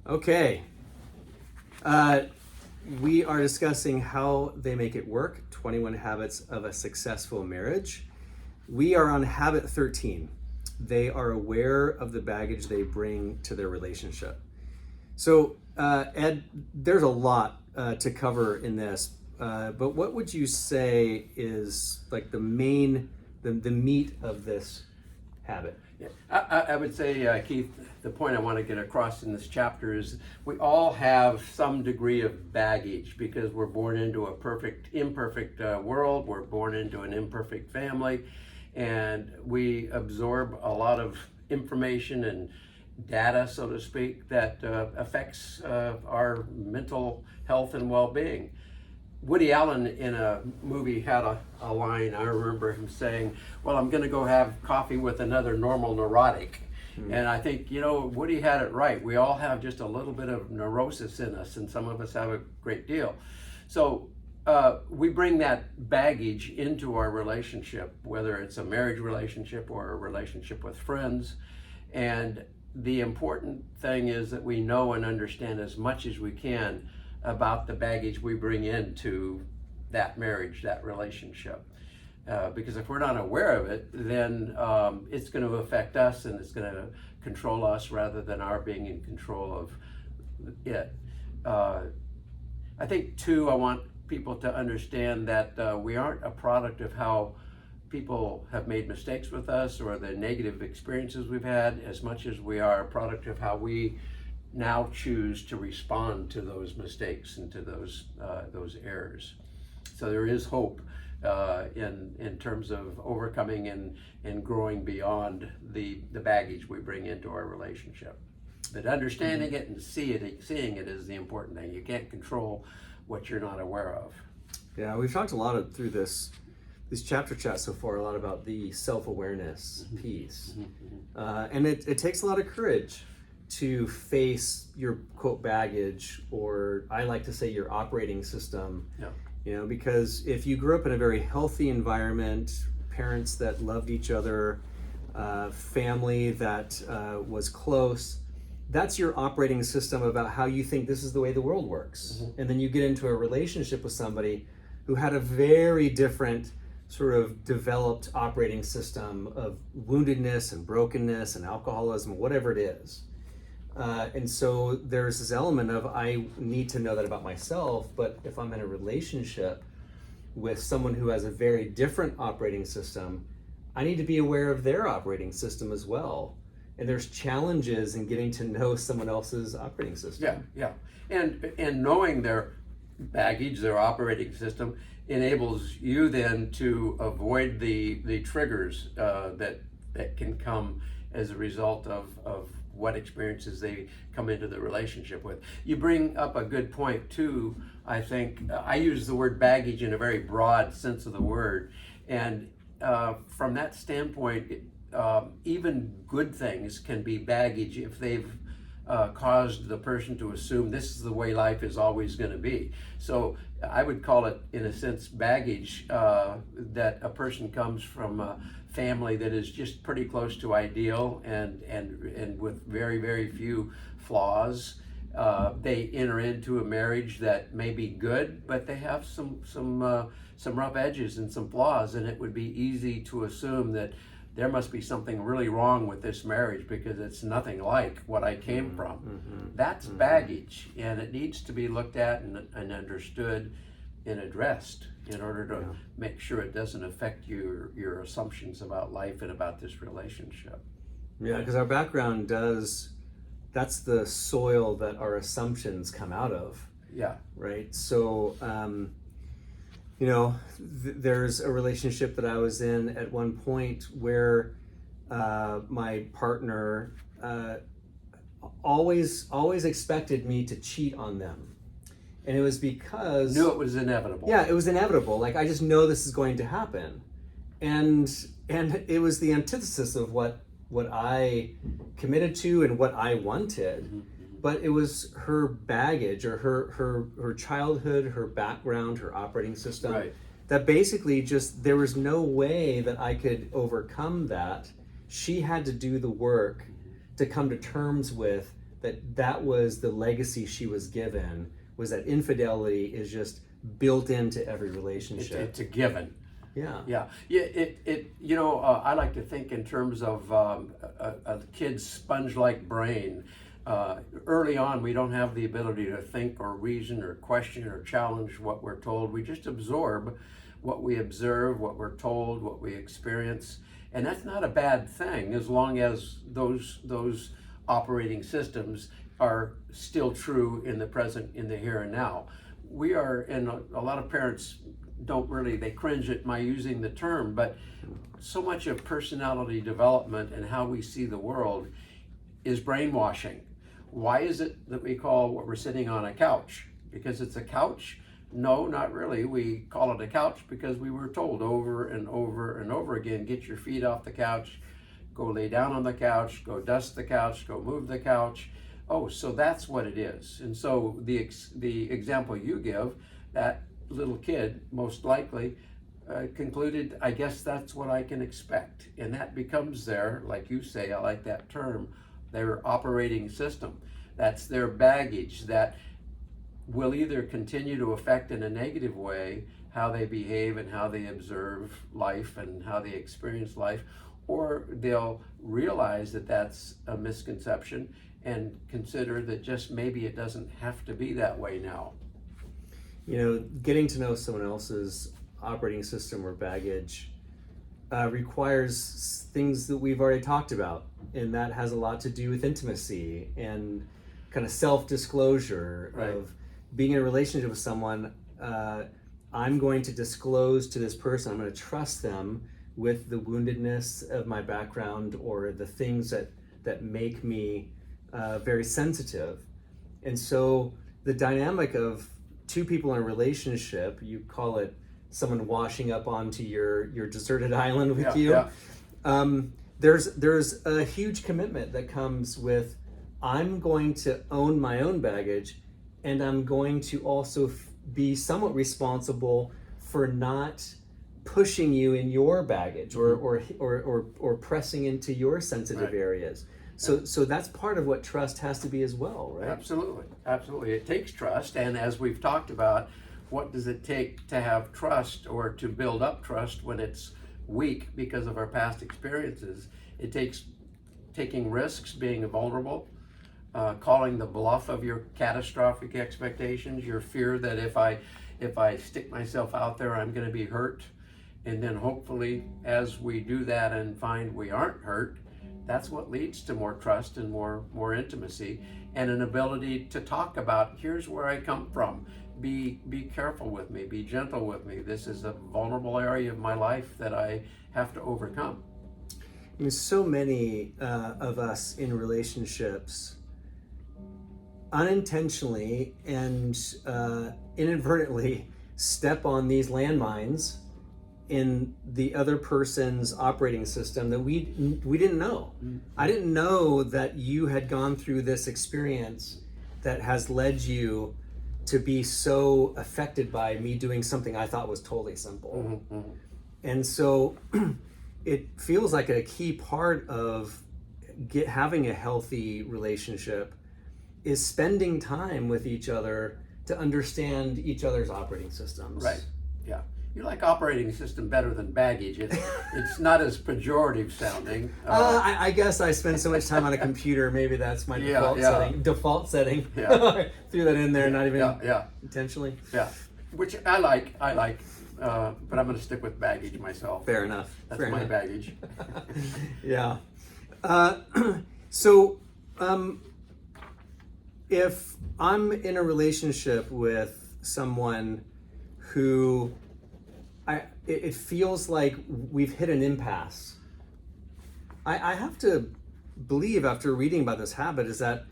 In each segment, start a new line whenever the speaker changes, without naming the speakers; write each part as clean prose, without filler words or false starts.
Okay. Uh, we are discussing how they make it work, 21 habits of a successful marriage. We are on habit 13. They are aware of the baggage they bring to their relationship. So, Ed, there's a lot to cover in this, but what would you say is like the main, the meat of this habit?
Yeah. I would say, Keith, the point I want to get across in this chapter is we all have some degree of baggage because we're born into a imperfect world. We're born into an imperfect family, and we absorb a lot of information and data, so to speak, that affects our mental health and well-being. Woody Allen in a movie had a line, I remember him saying, well, I'm going to go have coffee with another normal neurotic. And I think, Woody had it right. We all have just a little bit of neurosis in us, and some of us have a great deal. So we bring that baggage into our relationship, whether it's a marriage relationship or a relationship with friends. And the important thing is that we know and understand as much as we can about the baggage we bring into that marriage, that relationship. Because if we're not aware of it, then it's going to affect us and it's going to control us rather than our being in control of it. I think, too, I want people to understand that we aren't a product of how people have made mistakes with us or the negative experiences we've had, as much as we are a product of how we now choose to respond to those mistakes and to those errors. So there is hope in terms of overcoming and growing beyond the baggage we bring into our relationship. But understanding it and seeing it is the important thing. You can't control what you're not aware of.
Yeah, we've talked a lot through this chapter chat so far, a lot about the self-awareness piece. And it takes a lot of courage to face your quote baggage, or I like to say your operating system.
Yeah.
Because if you grew up in a very healthy environment, parents that loved each other, family that was close, that's your operating system about how you think this is the way the world works. And then you get into a relationship with somebody who had a very different sort of developed operating system of woundedness and brokenness and alcoholism, whatever it is. And so there's this element of I need to know that about myself, but if I'm in a relationship with someone who has a very different operating system, I need to be aware of their operating system as well. And there's challenges in getting to know someone else's operating system.
Yeah. And knowing their baggage, their operating system, enables you then to avoid the triggers that can come as a result of what experiences they come into the relationship with. You bring up a good point too. I think I use the word baggage in a very broad sense of the word, and from that standpoint, even good things can be baggage if they've caused the person to assume this is the way life is always going to be. So I would call it, in a sense, baggage that a person comes from a family that is just pretty close to ideal and with very, very few flaws. They enter into a marriage that may be good, but they have some rough edges and some flaws, and it would be easy to assume that there must be something really wrong with this marriage because it's nothing like what I came from. That's baggage, and it needs to be looked at and understood and addressed in order to make sure it doesn't affect your assumptions about life and about this relationship.
Yeah, because our background that's the soil that our assumptions come out of.
Yeah.
Right? So, there's a relationship that I was in at one point where my partner always expected me to cheat on them. And it was because...
Knew it was inevitable.
Yeah, it was inevitable. Like, I just know this is going to happen. And it was the antithesis of what I committed to and what I wanted. But it was her baggage or her childhood, her background, her operating system,
right,
that basically just, there was no way that I could overcome that. She had to do the work to come to terms with that was the legacy she was given, was that infidelity is just built into every relationship.
It's a given.
Yeah.
Yeah. I like to think in terms of a kid's sponge-like brain. Early on, we don't have the ability to think or reason or question or challenge what we're told. We just absorb what we observe, what we're told, what we experience. And that's not a bad thing as long as those operating systems are still true in the present, in the here and now. We are, and a lot of parents they cringe at my using the term, but so much of personality development and how we see the world is brainwashing. Why is it that we call what we're sitting on a couch? Because it's a couch? No, not really. We call it a couch because we were told over and over and over again, get your feet off the couch, go lay down on the couch, go dust the couch, go move the couch. Oh, so that's what it is. And so the example you give, that little kid most likely concluded, I guess that's what I can expect. And that becomes their, like you say, I like that term, their operating system. That's their baggage that will either continue to affect in a negative way how they behave and how they observe life and how they experience life, or they'll realize that that's a misconception and consider that just maybe it doesn't have to be that way now.
Getting to know someone else's operating system or baggage requires things that we've already talked about, and that has a lot to do with intimacy and kind of self-disclosure.
Right.
Of being in a relationship with someone. I'm going to disclose to this person, I'm going to trust them with the woundedness of my background or the things that make me very sensitive. And so the dynamic of two people in a relationship, you call it someone washing up onto your deserted island with you.
Yeah.
There's a huge commitment that comes with, I'm going to own my own baggage, and I'm going to also be somewhat responsible for not pushing you in your baggage or pressing into your sensitive
Right.
areas. So that's part of what trust has to be as well, right?
Absolutely. It takes trust, and as we've talked about, what does it take to have trust or to build up trust when it's weak because of our past experiences? It takes taking risks, being vulnerable, calling the bluff of your catastrophic expectations, your fear that if I stick myself out there, I'm going to be hurt. And then hopefully, as we do that and find we aren't hurt, that's what leads to more trust and more intimacy and an ability to talk about, here's where I come from. Be careful with me, be gentle with me. This is a vulnerable area of my life that I have to overcome.
I mean, so many of us in relationships unintentionally and inadvertently step on these landmines in the other person's operating system that we didn't know.
Mm-hmm.
I didn't know that you had gone through this experience that has led you to be so affected by me doing something I thought was totally simple.
Mm-hmm.
And so it feels like a key part of having a healthy relationship is spending time with each other to understand each other's operating systems.
Right. Yeah. You like operating system better than baggage. It's not as pejorative sounding.
I guess I spend so much time on a computer. Maybe that's my default setting.
Yeah.
Threw that in there, not even
Yeah.
intentionally.
Yeah. Which I like, but I'm going to stick with baggage myself.
Fair enough.
That's my baggage.
Yeah. So, if I'm in a relationship with someone who it feels like we've hit an impasse, I have to believe, after reading about this habit, is that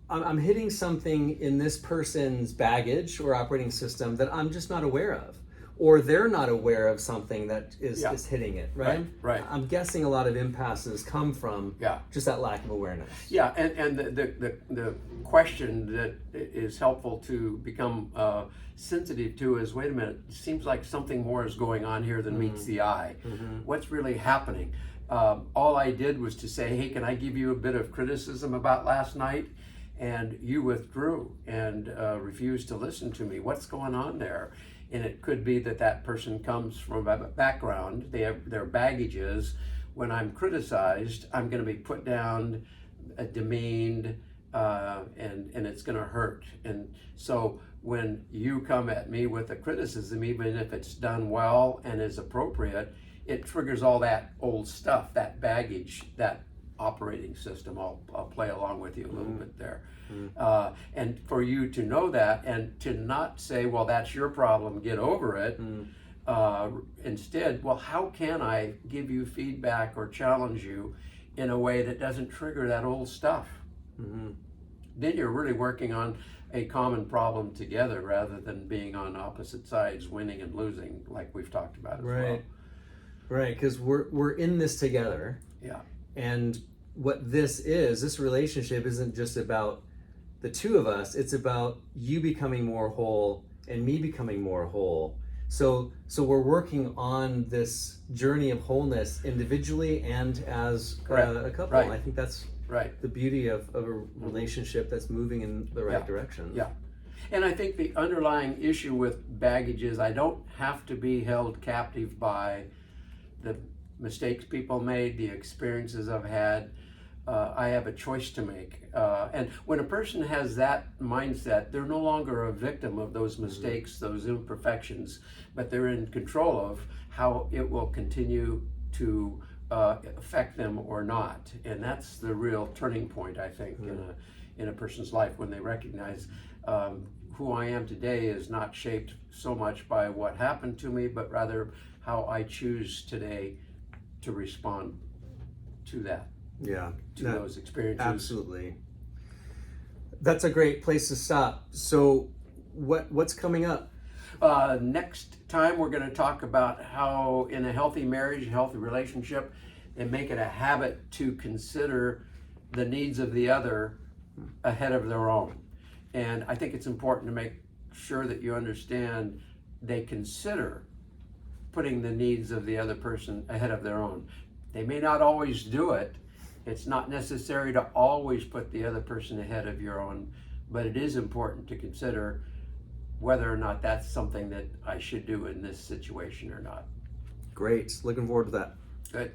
I'm hitting something in this person's baggage or operating system that I'm just not aware of, or they're not aware of something that is hitting it, right?
Right.
I'm guessing a lot of impasses come from just that lack of awareness.
Yeah, and the question that is helpful to become sensitive to is, wait a minute, it seems like something more is going on here than meets the eye.
Mm-hmm.
What's really happening? All I did was to say, hey, can I give you a bit of criticism about last night? And you withdrew and refused to listen to me. What's going on there? And it could be that that person comes from a background, they have their baggage is, when I'm criticized, I'm going to be put down, demeaned, and it's going to hurt. And so when you come at me with a criticism, even if it's done well and is appropriate, it triggers all that old stuff, that baggage, that operating system. I'll play along with you a little bit there. And for you to know that and to not say, well, that's your problem, get over it. Instead, well, how can I give you feedback or challenge you in a way that doesn't trigger that old stuff? Then you're really working on a common problem together rather than being on opposite sides, winning and losing, like we've talked about as well.
Right, because we're in this together.
Yeah.
And what this relationship isn't just about the two of us, it's about you becoming more whole and me becoming more whole. So we're working on this journey of wholeness individually and as a couple.
Right.
I think that's the beauty of a relationship that's moving in the right direction.
Yeah. And I think the underlying issue with baggage is I don't have to be held captive by the mistakes people made, the experiences I've had. I have a choice to make. And when a person has that mindset, they're no longer a victim of those mistakes, those imperfections, but they're in control of how it will continue to affect them or not. And that's the real turning point, I think, in a person's life, when they recognize who I am today is not shaped so much by what happened to me, but rather how I choose today to respond to that.
Yeah.
To those experiences.
Absolutely. That's a great place to stop. So what's coming up?
Next time we're going to talk about how in a healthy marriage, a healthy relationship, and make it a habit to consider the needs of the other ahead of their own. And I think it's important to make sure that you understand they consider putting the needs of the other person ahead of their own. They may not always do it. It's not necessary to always put the other person ahead of your own, but it is important to consider whether or not that's something that I should do in this situation or not.
Great. Looking forward to that.
Good.